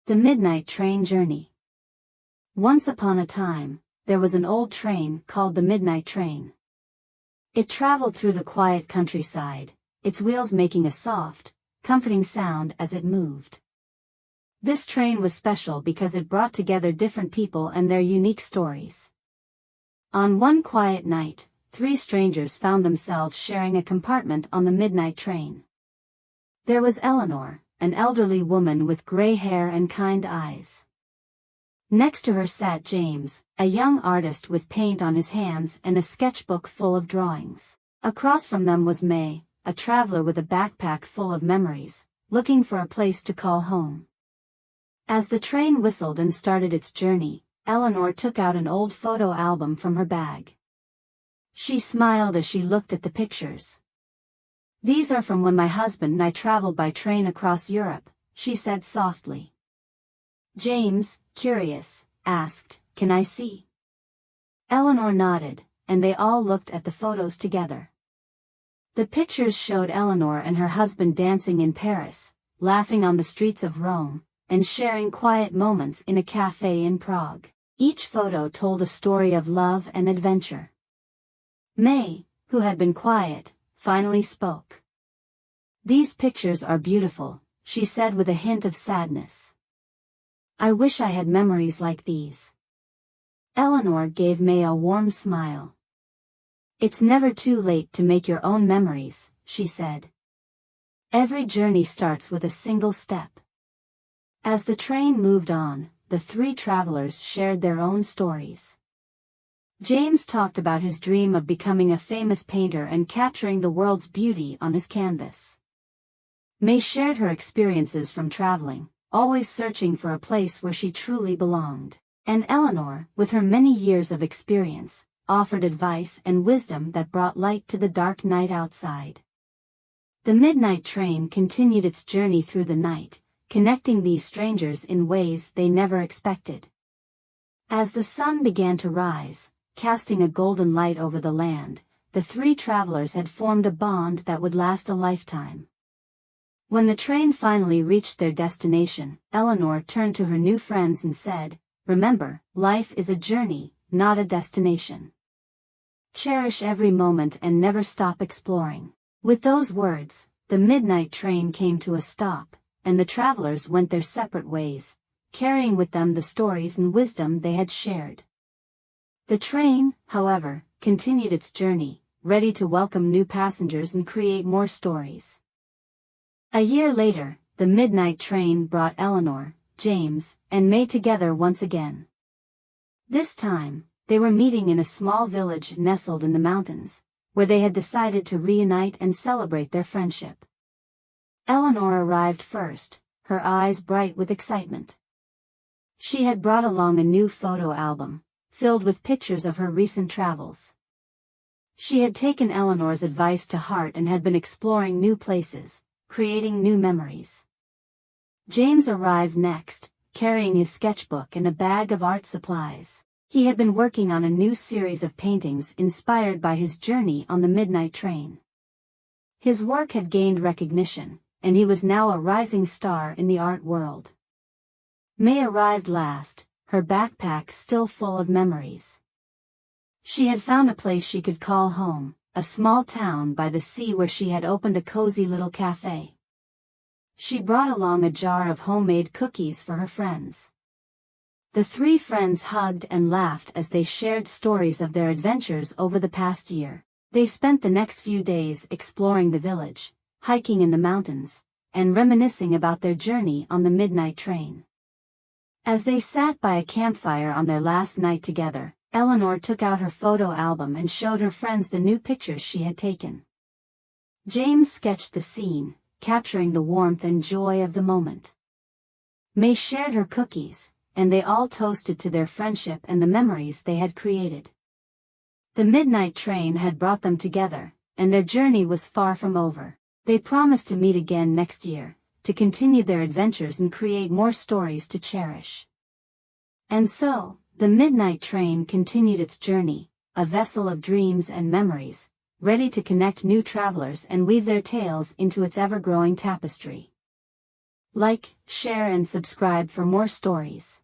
The Midnight Train Journey. Once upon a time, there was an old train called the Midnight Train. It traveled through the quiet countryside, its wheels making a soft, comforting sound as it moved. This train was special because it brought together different people and their unique stories. On one quiet night, three strangers found themselves sharing a compartment on the midnight train. There was Eleanor, an elderly woman with gray hair and kind eyes. Next to her sat James, a young artist with paint on his hands and a sketchbook full of drawings. Across from them was May, a traveler with a backpack full of memories, looking for a place to call home. As the train whistled and started its journey, Eleanor took out an old photo album from her bag. She smiled as she looked at the pictures. "These are from when my husband and I traveled by train across Europe," she said softly. James, curious, asked, "Can I see?" Eleanor nodded, and they all looked at the photos together. The pictures showed Eleanor and her husband dancing in Paris, laughing on the streets of Rome, and sharing quiet moments in a cafe in Prague. Each photo told a story of love and adventure. May, who had been quiet, finally spoke. "These pictures are beautiful," she said with a hint of sadness. "I wish I had memories like these." Eleanor gave May a warm smile. "It's never too late to make your own memories," she said. "Every journey starts with a single step." As the train moved on, the three travelers shared their own stories. James talked about his dream of becoming a famous painter and capturing the world's beauty on his canvas. May shared her experiences from traveling, always searching for a place where she truly belonged. And Eleanor, with her many years of experience, offered advice and wisdom that brought light to the dark night outside. The midnight train continued its journey through the night, connecting these strangers in ways they never expected. As the sun began to rise, casting a golden light over the land, the three travelers had formed a bond that would last a lifetime. When the train finally reached their destination, Eleanor turned to her new friends and said, "Remember, life is a journey, not a destination. Cherish every moment and never stop exploring." With those words, the midnight train came to a stop, and the travelers went their separate ways, carrying with them the stories and wisdom they had shared. The train, however, continued its journey, ready to welcome new passengers and create more stories. A year later, the midnight train brought Eleanor, James, and May together once again. This time, they were meeting in a small village nestled in the mountains, where they had decided to reunite and celebrate their friendship. Eleanor arrived first, her eyes bright with excitement. She had brought along a new photo album, filled with pictures of her recent travels. She had taken Eleanor's advice to heart and had been exploring new places, creating new memories. James arrived next, carrying his sketchbook and a bag of art supplies. He had been working on a new series of paintings inspired by his journey on the midnight train. His work had gained recognition, and he was now a rising star in the art world. May arrived last, her backpack still full of memories. She had found a place she could call home, a small town by the sea where she had opened a cozy little cafe. She brought along a jar of homemade cookies for her friends. The three friends hugged and laughed as they shared stories of their adventures over the past year. They spent the next few days exploring the village, hiking in the mountains, and reminiscing about their journey on the midnight train. As they sat by a campfire on their last night together, Eleanor took out her photo album and showed her friends the new pictures she had taken. James sketched the scene, capturing the warmth and joy of the moment. May shared her cookies, and they all toasted to their friendship and the memories they had created. The midnight train had brought them together, and their journey was far from over. They promised to meet again next year, to continue their adventures and create more stories to cherish. And so, the midnight train continued its journey, a vessel of dreams and memories, ready to connect new travelers and weave their tales into its ever-growing tapestry. Like, share and subscribe for more stories.